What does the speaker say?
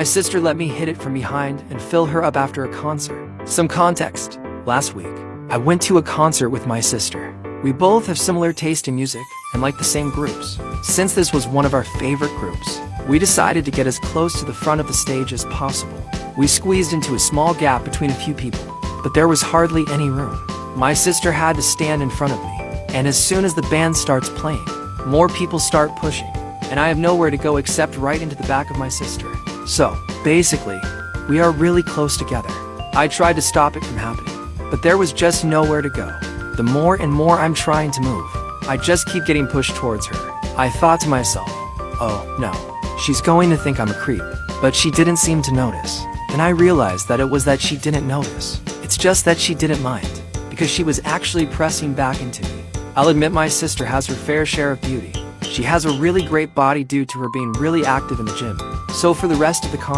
My sister let me hit it from behind and fill her up after a concert. Some context. Last week, I went to a concert with my sister. We both have similar taste in music and like the same groups. Since this was one of our favorite groups, we decided to get as close to the front of the stage as possible. We squeezed into a small gap between a few people, but there was hardly any room. My sister had to stand in front of me, and as soon as the band starts playing, more people start pushing, and I have nowhere to go except right into the back of my sister. So, basically, we are really close together. I tried to stop it from happening, but there was just nowhere to go. The more and more I'm trying to move, I just keep getting pushed towards her. I thought to myself, oh no, she's going to think I'm a creep. But she didn't seem to notice. And I realized that it was that she didn't notice. It's just that she didn't mind, because she was actually pressing back into me. I'll admit my sister has her fair share of beauty. She has a really great body due to her being really active in the gym. So for the rest of the